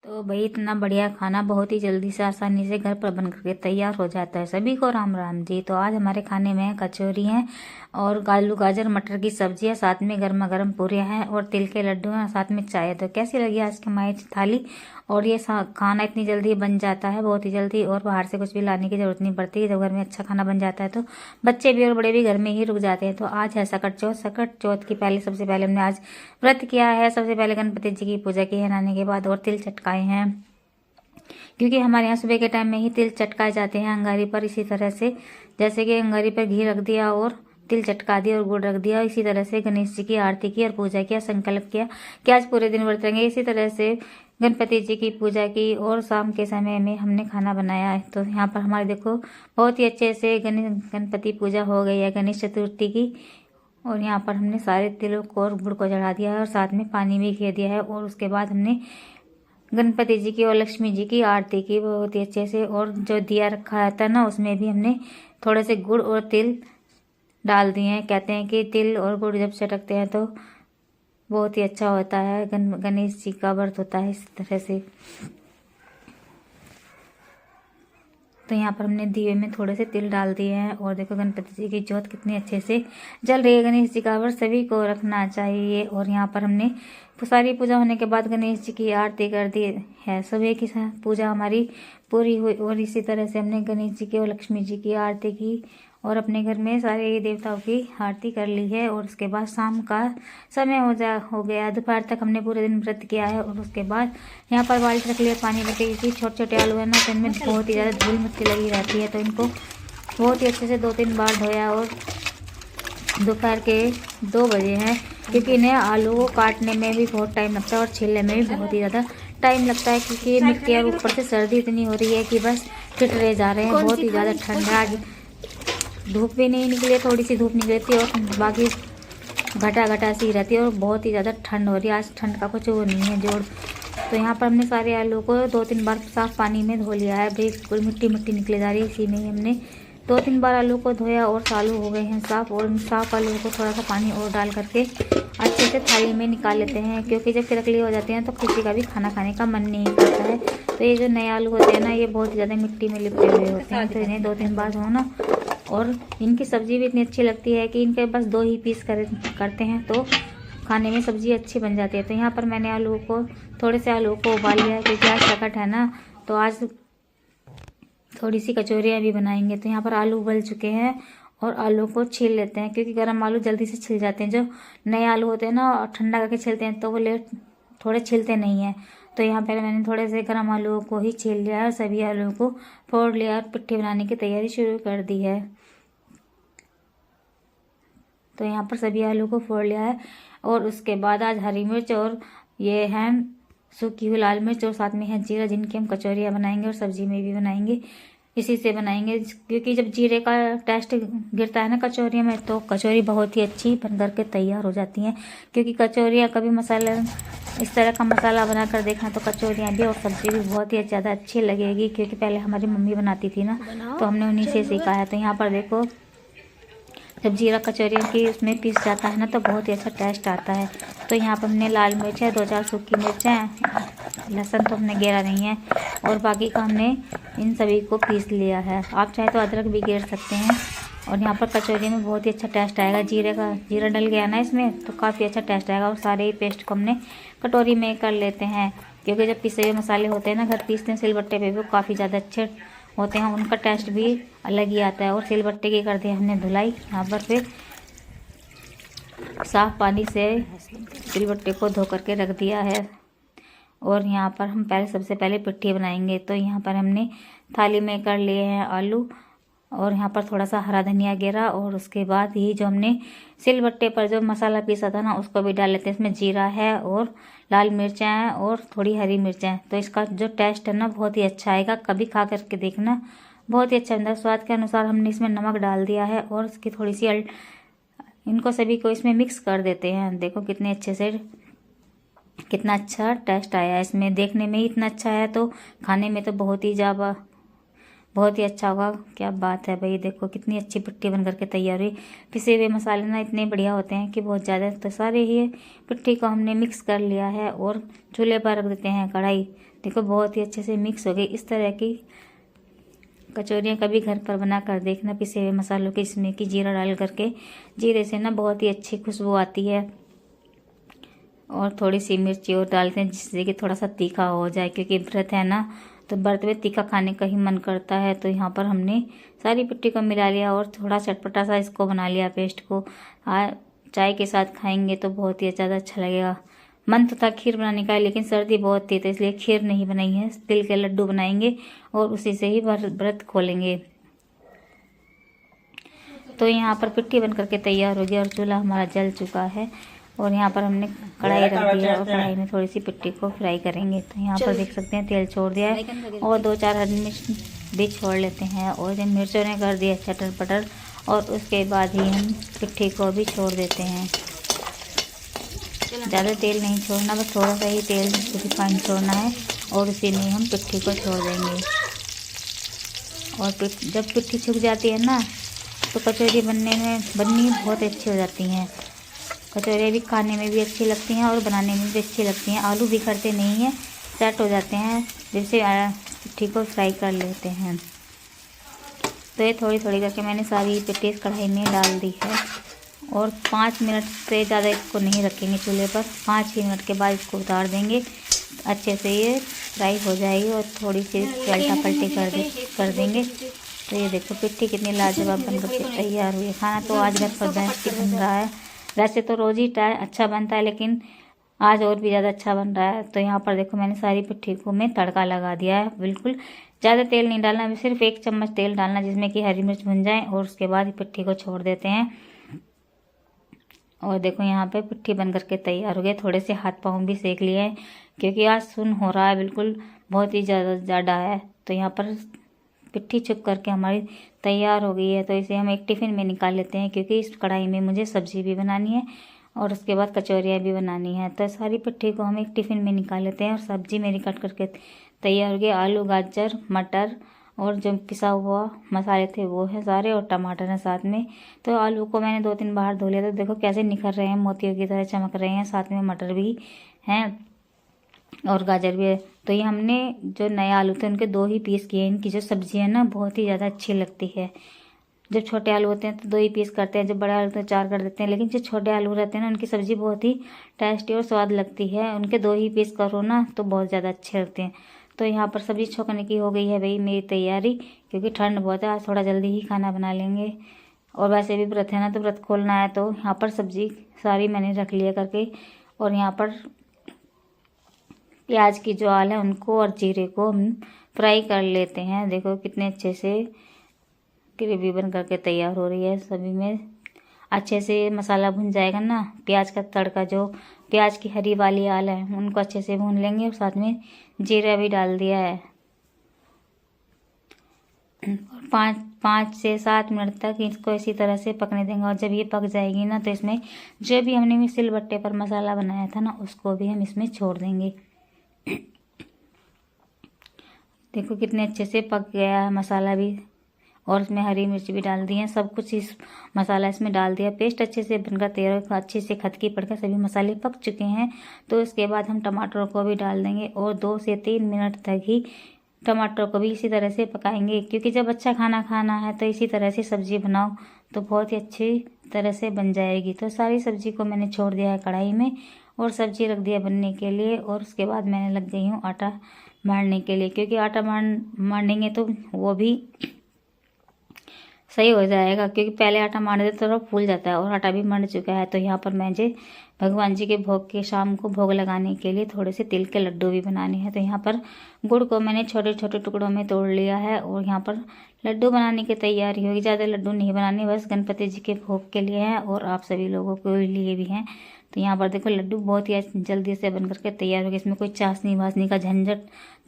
तो भाई इतना बढ़िया खाना बहुत ही जल्दी से आसानी से घर पर बन करके तैयार हो जाता है। सभी को राम राम जी। तो आज हमारे खाने में कचौरी हैं और आलू गाजर मटर की सब्जी है, साथ में गर्मा गर्म पूरियाँ हैं और तिल के लड्डू हैं, साथ में चाय है। तो कैसी लगी आज की हमारी थाली। और ये खाना इतनी जल्दी बन जाता है, बहुत ही जल्दी, और बाहर से कुछ भी लाने की जरूरत नहीं पड़ती। जब घर में अच्छा खाना बन जाता है तो बच्चे भी और बड़े भी घर में ही रुक जाते हैं। तो आज है सकट चौथ। सकट चौथ की सबसे पहले हमने आज व्रत किया है। सबसे पहले गणपति जी की पूजा की है नहाने के बाद, और तिल चटकाए हैं, क्योंकि हमारे यहाँ सुबह के टाइम में ही तिल चटकाए जाते हैं अंगारी पर। इसी तरह से जैसे कि अंगारी पर घी रख दिया और तिल चटका दिया और गुड़ रख दिया, इसी तरह से गणेश जी की आरती की और पूजा किया, संकल्प किया कि आज पूरे दिन व्रत रहेंगे। इसी तरह से गणपति जी की पूजा की और शाम के समय में हमने खाना बनाया है। तो यहाँ पर हमारे देखो बहुत ही अच्छे से गणपति पूजा हो गई है गणेश चतुर्थी की। और यहाँ पर हमने सारे तिलों को और गुड़ को चढ़ा दिया है और साथ में पानी भी घे दिया है। और उसके बाद हमने गणपति जी की और लक्ष्मी जी की आरती की बहुत ही अच्छे से। और जो दिया रखा था ना, उसमें भी हमने थोड़े से गुड़ और तिल डाल दिए हैं। कहते हैं कि तिल और गुड़ जब चटकते हैं तो बहुत ही अच्छा होता है, गणेश जी का व्रत होता है इस तरह से। तो यहाँ पर हमने दिए में थोड़े से तिल डाल दिए हैं। और देखो गणपति जी की ज्योत कितनी अच्छे से जल रही है। गणेश जी का व्रत सभी को रखना चाहिए। और यहाँ पर हमने सारी पूजा होने के बाद गणेश जी की आरती कर दी है। सुबह की पूजा हमारी पूरी हुई और इसी तरह से हमने गणेश जी की और लक्ष्मी जी की आरती की और अपने घर में सारे देवताओं की आरती कर ली है। और उसके बाद शाम का समय हो गया, दोपहर तक हमने पूरे दिन व्रत किया है। और उसके बाद यहाँ पर बाल्टी रख लिया पानी रखे, क्योंकि छोटे छोटे आलू है ना, तो इनमें बहुत ही ज़्यादा धूल मिट्टी लगी रहती है। तो इनको बहुत ही अच्छे से 2-3 बार धोया। और दोपहर के 2 बजे हैं, क्योंकि इन्हें आलू को काटने में भी बहुत टाइम लगता है और छीलने में भी बहुत ही ज़्यादा टाइम लगता है, क्योंकि मिट्टी और ऊपर से सर्दी इतनी हो रही है कि बस फिटरे जा रहे हैं। बहुत ही ज़्यादा ठंड है आज, धूप भी नहीं निकली, थोड़ी सी धूप निकली थी और बाकी घटा घटा सी रहती है और बहुत ही ज़्यादा ठंड हो रही है। आज ठंड का कुछ वो नहीं है जोड़। तो यहाँ पर हमने सारे आलू को 2-3 बार साफ पानी में धो लिया है। बिल्कुल मिट्टी मिट्टी निकले जा रही है, इसी में ही हमने 2-3 बार आलू को धोया और आलू हो गए हैं साफ। और साफ आलू को थोड़ा सा पानी और डाल करके अच्छे से थाली में निकाल लेते हैं, क्योंकि जब किरकली हो जाती हैं तो किसी का भी खाना खाने का मन नहीं करता है। तो ये जो नए आलू होते हैं ना, ये बहुत ज़्यादा मिट्टी में लिपटे हुए होते हैं। तो इन्हें 2-3 बार धोना। और इनकी सब्ज़ी भी इतनी अच्छी लगती है कि इनके बस 2 ही पीस करते हैं तो खाने में सब्ज़ी अच्छी बन जाती है। तो यहाँ पर मैंने थोड़े से आलू को उबाल लिया है, क्योंकि आज सकट है ना, तो आज थोड़ी सी कचौरियाँ भी बनाएंगे। तो यहाँ पर आलू उबल चुके हैं और आलू को छील लेते हैं, क्योंकि गर्म आलू जल्दी से छिल जाते हैं। जो नए आलू होते हैं ना, और ठंडा करके छिलते हैं तो वो थोड़े छिलते नहीं हैं। तो यहाँ पहले मैंने थोड़े से गर्म आलूओं को ही छील लिया है और सभी आलूओं को फोड़ लिया और पिट्ठी बनाने की तैयारी शुरू कर दी है। तो यहाँ पर सभी आलू को फोड़ लिया है। और उसके बाद आज हरी मिर्च और ये है सूखी हुई लाल मिर्च और साथ में है जीरा, जिनकी हम कचौरियाँ बनाएंगे और सब्जी में भी बनाएंगे, इसी से बनाएंगे। क्योंकि जब जीरे का टेस्ट गिरता है ना कचौरियों में, तो कचौरी बहुत ही अच्छी बन करके तैयार हो जाती हैं। क्योंकि कचौरियाँ कभी मसाला इस तरह का मसाला बना कर देखना, तो कचौरियाँ भी और सब्जी भी बहुत ही ज़्यादा अच्छी लगेगी। क्योंकि पहले हमारी मम्मी बनाती थी ना, तो हमने उन्हीं से सीखा है। तो यहाँ पर देखो, जब जीरा कचौरियों की उसमें पीस जाता है ना, तो बहुत ही अच्छा टेस्ट आता है। तो यहाँ पर हमने लाल मिर्च है, 2-4 सूखी मिर्च हैं, लहसुन तो हमने गेरा नहीं है, और बाकी का हमने इन सभी को पीस लिया है। आप चाहे तो अदरक भी गेर सकते हैं। और यहाँ पर कचौरी में बहुत ही अच्छा टेस्ट आएगा। जीरा डल गया ना इसमें, तो काफ़ी अच्छा टेस्ट आएगा। और सारे ही पेस्ट को हमने कटोरी में कर लेते हैं, क्योंकि जब पिसे हुए मसाले होते हैं ना, घर पीसते हैं सिलबट्टे पे, वो काफ़ी ज़्यादा अच्छे होते हैं, उनका टेस्ट भी अलग ही आता है। और सिलबट्टे की कर दी हमने धुलाई। यहाँ पर फिर साफ़ पानी से सिलबट्टे को धो करके रख दिया है। और यहाँ पर हम सबसे पहले पिट्ठी बनाएंगे। तो यहाँ पर हमने थाली में कर लिए हैं आलू, और यहाँ पर थोड़ा सा हरा धनिया गिरा। और उसके बाद ये जो हमने सिलबट्टे पर जो मसाला पीसा था ना, उसको भी डाल लेते हैं। इसमें जीरा है और लाल मिर्चें हैं और थोड़ी हरी मिर्चें। तो इसका जो टेस्ट है ना, बहुत ही अच्छा आएगा। कभी खा करके देखना, बहुत ही अच्छा बनता है। स्वाद के अनुसार हमने इसमें नमक डाल दिया है और उसकी थोड़ी सी इनको सभी को इसमें मिक्स कर देते हैं। देखो कितने अच्छे से, कितना अच्छा टेस्ट आया है इसमें। देखने में ही इतना अच्छा है, तो खाने में तो बहुत ही अच्छा होगा। क्या बात है भाई, देखो कितनी अच्छी पिट्ठी बन करके तैयार हुई। पिसे हुए मसाले ना इतने बढ़िया होते हैं कि बहुत ज़्यादा। तो सारे ही पिट्ठी को हमने मिक्स कर लिया है और चूल्हे पर रख देते हैं कढ़ाई। देखो बहुत ही अच्छे से मिक्स हो गई। इस तरह की कचौरियाँ कभी घर पर बना कर देखना, पिसे हुए मसालों के, इसमें कि जीरा डाल करके। जीरे से ना बहुत ही अच्छी खुशबू आती है। और थोड़ी सी मिर्ची और डालते हैं जिससे कि थोड़ा सा तीखा हो जाए, क्योंकि व्रत है ना, तो व्रत में तीखा खाने का ही मन करता है। तो यहाँ पर हमने सारी पिट्ठी को मिला लिया और थोड़ा चटपटा सा इसको बना लिया पेस्ट को। चाय के साथ खाएंगे तो बहुत ही ज़्यादा अच्छा लगेगा। मन तो था खीर बनाने का, लेकिन सर्दी बहुत थी तो इसलिए खीर नहीं बनाई है। तिल के लड्डू बनाएंगे और उसी से ही व्रत खोलेंगे। तो यहाँ पर पिट्ठी बन करके तैयार हो गया और चूल्हा हमारा जल चुका है। और यहाँ पर हमने कढ़ाई रख दिया और कढ़ाई में थोड़ी सी पिट्ठी को फ्राई करेंगे। तो यहाँ पर देख सकते हैं तेल छोड़ दिया है और 2-4 हरी मिर्च भी छोड़ लेते हैं। और जब मिर्चों ने कर दिया चटर पटर, और उसके बाद ही हम पिट्ठी को भी छोड़ देते हैं। ज़्यादा तेल नहीं छोड़ना, बस थोड़ा सा ही तेल रिफाइंड छोड़ना है और उसी में हम पिट्ठी को छोड़ देंगे। और जब पिट्ठी सूख जाती है ना, तो कचौरी बननी बहुत अच्छी हो जाती हैं। कचौरियाँ भी खाने में भी अच्छी लगती हैं और बनाने में भी अच्छी लगती हैं। आलू बिखरते नहीं हैं, सेट हो जाते हैं जैसे पिट्ठी को फ्राई कर लेते हैं। तो ये थोड़ी थोड़ी करके मैंने सारी पिट्ठी कढ़ाई में डाल दी है। और 5 मिनट से ज़्यादा इसको नहीं रखेंगे चूल्हे पर। 5 ही मिनट के बाद इसको उतार देंगे। अच्छे से ये फ्राई हो जाएगी और थोड़ी सी पलटा पलटी कर देंगे। तो ये देखो पिट्ठी कितनी लाजवाब बनकर के तैयार हुई है। खाना तो आज घर पर बेस्ट बन रहा है। वैसे तो रोज़ ही अच्छा बनता है, लेकिन आज और भी ज़्यादा अच्छा बन रहा है। तो यहाँ पर देखो मैंने सारी पिट्ठी को मैं तड़का लगा दिया है। बिल्कुल ज़्यादा तेल नहीं डालना, सिर्फ 1 चम्मच तेल डालना, जिसमें कि हरी मिर्च भुन जाए और उसके बाद पिट्ठी को छोड़ देते हैं। और देखो यहाँ पे पिट्ठी बन करके तैयार हो गए। थोड़े से हाथ पाँव भी सेक लिए हैं, क्योंकि आज सुन हो रहा है, बिल्कुल बहुत ही ज़्यादा है। तो यहाँ पर पिट्ठी छुप करके हमारी तैयार हो गई है। तो इसे हम एक टिफ़िन में निकाल लेते हैं, क्योंकि इस कढ़ाई में मुझे सब्ज़ी भी बनानी है और उसके बाद कचौरियाँ भी बनानी है। तो सारी पिट्ठी को हम एक टिफ़िन में निकाल लेते हैं। और सब्ज़ी मेरी कट करके तैयार हो गई। आलू, गाजर, मटर और जो पिसा हुआ मसाले थे वो है सारे, और टमाटर है साथ में। तो आलू को मैंने 2-3 बार धो लिया। तो देखो कैसे निखर रहे हैं, मोतियों की तरह चमक रहे हैं। साथ में मटर भी हैं और गाजर भी है। तो ये हमने जो नए आलू थे उनके 2 ही पीस किए। इनकी जो सब्ज़ी है ना बहुत ही ज़्यादा अच्छी लगती है। जब छोटे आलू होते हैं तो 2 ही पीस करते हैं, जब बड़े आलू तो 4 कर देते हैं। लेकिन जो छोटे आलू रहते हैं ना, उनकी सब्ज़ी बहुत ही टेस्टी और स्वाद लगती है। उनके 2 ही पीस करो ना तो बहुत ज़्यादा अच्छे लगते हैं। तो यहाँ पर सब्ज़ी छोंकने की हो गई है भाई मेरी तैयारी, क्योंकि ठंड बहुत है। आज थोड़ा जल्दी ही खाना बना लेंगे। और वैसे भी व्रत है ना, तो व्रत खोलना है। तो यहाँ पर सब्ज़ी सारी मैंने रख लिया करके। और यहाँ पर प्याज की ज्वाल है उनको और जीरे को हम फ्राई कर लेते हैं। देखो कितने अच्छे से ग्रेवी बन करके तैयार हो रही है। सभी में अच्छे से मसाला भुन जाएगा ना, प्याज का तड़का, जो प्याज की हरी वाली आल है उनको अच्छे से भून लेंगे। और साथ में जीरा भी डाल दिया है। 5 से 7 मिनट तक इसको इसी तरह से पकने देंगे। और जब ये पक जाएगी ना, तो इसमें जो भी हमने सिलबट्टे पर मसाला बनाया था ना, उसको भी हम इसमें छोड़ देंगे। देखो कितने अच्छे से पक गया है मसाला भी। और इसमें हरी मिर्च भी डाल दी है। सब कुछ इस मसाला इसमें डाल दिया। पेस्ट अच्छे से बनकर तैयार, अच्छे से खदकी पड़कर सभी मसाले पक चुके हैं। तो इसके बाद हम टमाटरों को भी डाल देंगे और 2 से 3 मिनट तक ही टमाटर को भी इसी तरह से पकाएंगे। क्योंकि जब अच्छा खाना खाना है तो इसी तरह से सब्ज़ी बनाओ तो बहुत ही अच्छी तरह से बन जाएगी। तो सारी सब्ज़ी को मैंने छोड़ दिया है कढ़ाई में और सब्ज़ी रख दिया बनने के लिए। और उसके बाद मैंने लग गई हूँ आटा मारने के लिए, क्योंकि आटा मारेंगे तो वो भी सही हो जाएगा। क्योंकि पहले आटा मार देते तो थोड़ा फूल जाता है और आटा भी मर चुका है। तो यहाँ पर मुझे भगवान जी के भोग के शाम को भोग लगाने के लिए थोड़े से तिल के लड्डू भी बनाने हैं। तो यहाँ पर गुड़ को मैंने छोटे छोटे टुकड़ों में तोड़ लिया है और यहाँ पर लड्डू बनाने की तैयारी होगी। ज़्यादा लड्डू नहीं बनाने, बस गणपति जी के भोग के लिए है और आप सभी लोगों के लिए भी हैं। तो यहाँ पर देखो लड्डू बहुत ही जल्दी से बन करके तैयार हो गए। इसमें कोई चाशनी वासनी का झंझट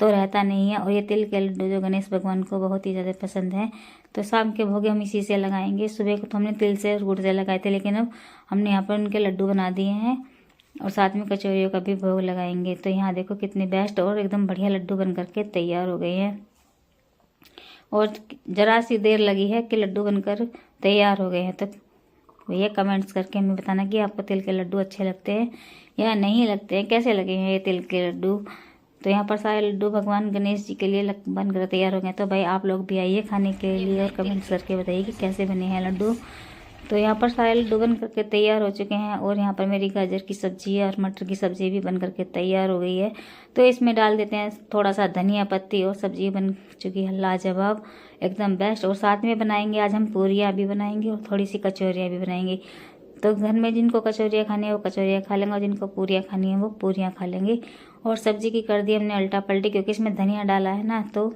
तो रहता नहीं है। और ये तिल के लड्डू जो गणेश भगवान को बहुत ही ज़्यादा पसंद है। तो शाम के भोगे हम इसी से लगाएंगे। सुबह को तो हमने तिल से और गुड़ से लगाए थे, लेकिन अब हमने यहाँ पर उनके लड्डू बना दिए हैं और साथ में कचौरियों का भी भोग लगाएंगे। तो यहाँ देखो कितने बेस्ट और एकदम बढ़िया लड्डू बन करके तैयार हो गए हैं। और ज़रा सी देर लगी है कि लड्डू बनकर तैयार हो गए हैं। तो भैया कमेंट्स करके हमें बताना कि आपको तिल के लड्डू अच्छे लगते हैं या नहीं लगते हैं, कैसे लगे हैं ये तिल के लड्डू। तो यहाँ पर सारे लड्डू भगवान गणेश जी के लिए बनकर तैयार हो गए। तो भाई आप लोग भी आइए खाने के लिए और कमेंट्स करके बताइए कि कैसे बने हैं लड्डू। तो यहाँ पर सारे लड्डू बन करके तैयार हो चुके हैं और यहाँ पर मेरी गाजर की सब्जी और मटर की सब्जी भी बन करके तैयार हो गई है। तो इसमें डाल देते हैं थोड़ा सा धनिया पत्ती और सब्जी बन चुकी है लाजवाब, एकदम बेस्ट। और साथ में बनाएंगे आज हम पूरियाँ भी बनाएंगे और थोड़ी सी कचौरियाँ भी बनाएंगे। तो घर में जिनको कचौरियाँ खानी है वो कचौरियाँ खा लेंगे और जिनको पूरियाँ खानी है वो पूरियाँ खा लेंगे। और सब्जी की कर दी हमने उल्टा पलटी, क्योंकि इसमें धनिया डाला है ना, तो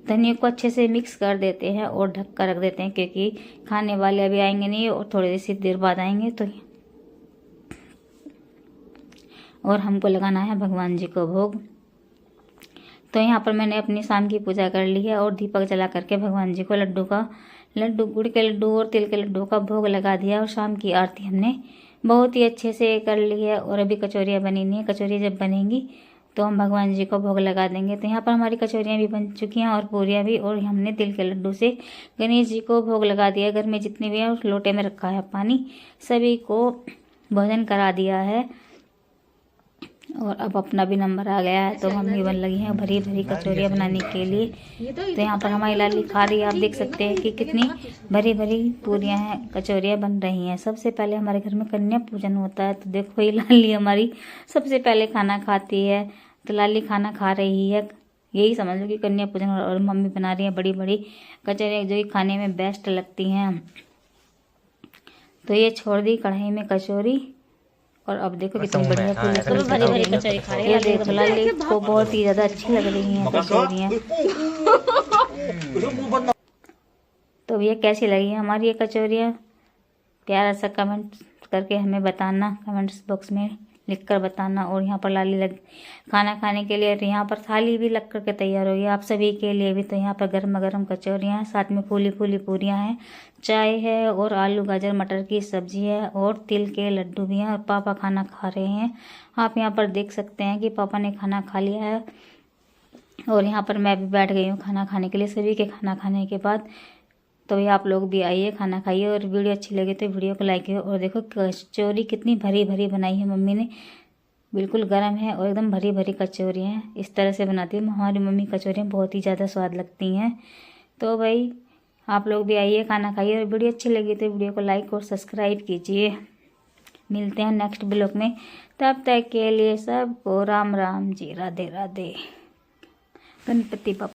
धनिया को अच्छे से मिक्स कर देते हैं और ढक कर रख देते हैं, क्योंकि खाने वाले अभी आएंगे नहीं और थोड़ी सी देर बाद आएंगे। तो और हमको लगाना है भगवान जी को भोग। तो यहाँ पर मैंने अपनी शाम की पूजा कर ली है और दीपक जला करके भगवान जी को लड्डू गुड़ के लड्डू और तिल के लड्डू का भोग लगा दिया। और शाम की आरती हमने बहुत ही अच्छे से कर ली है। और अभी कचौरियाँ बनी नहीं है, कचौरियाँ जब बनेंगी तो हम भगवान जी को भोग लगा देंगे। तो यहाँ पर हमारी कचौरियाँ भी बन चुकी हैं और पूरियाँ भी। और हमने तिल के लड्डू से गणेश जी को भोग लगा दिया। घर में जितने भी हैं उस लोटे में रखा है पानी, सभी को भोजन करा दिया है। और अब अपना भी नंबर आ गया है, तो मम्मी बन लगी हैं भरी भरी कचौरियाँ बनाने के लिए। तो यहाँ पर हमारी लाली खा रही है, आप देख सकते हैं कि कितनी भरी भरी पूरियाँ हैं, कचौरियाँ बन रही हैं। सबसे पहले हमारे घर में कन्या पूजन होता है, तो देखो ये लाली हमारी सबसे पहले खाना खाती है। तो लाली खाना खा रही है, यही समझ लो कि कन्या पूजन। और मम्मी बना रही है बड़ी बड़ी कचौरियाँ जो कि खाने में बेस्ट लगती हैं। तो ये छोड़ दी कढ़ाई में कचौरी और अब देखो कितनी बढ़िया भरी भरी कचौरी खा रही है। देखो लाली को बहुत ही ज़्यादा अच्छी लग रही हैं कचौरियाँ। तो भैया कैसी लगी है हमारी ये कचौरियाँ, प्यारा सा कमेंट करके हमें बताना, कमेंट्स बॉक्स में लिख कर बताना। और यहाँ पर लाली लग खाना खाने के लिए, तो यहाँ पर थाली भी लग करके तैयार हो गई आप सभी के लिए भी। तो यहाँ पर गर्मा गर्म कचौरियाँ हैं, साथ में फूली फूली पूरियाँ हैं, चाय है और आलू गाजर मटर की सब्जी है और तिल के लड्डू भी हैं। और पापा खाना खा रहे हैं, आप यहाँ पर देख सकते हैं कि पापा ने खाना खा लिया है। और यहाँ पर मैं भी बैठ गई हूँ खाना खाने के लिए सभी के खाना खाने के बाद। तो भैया आप लोग भी आइए खाना खाइए। और वीडियो अच्छी लगे तो वीडियो को लाइक करिए। और देखो कचौरी कितनी भरी भरी बनाई है मम्मी ने, बिल्कुल गर्म है और एकदम भरी भरी कचौरियाँ हैं। इस तरह से बनाती हूँ हमारी मम्मी कचौरियाँ, बहुत ही ज़्यादा स्वाद लगती हैं। तो भाई आप लोग भी आइए खाना खाइए। और वीडियो अच्छी लगी तो वीडियो को लाइक और सब्सक्राइब कीजिए। मिलते हैं नेक्स्ट ब्लॉग में, तब तक के लिए सबको राम राम जी, राधे राधे, गणपति बप्पा।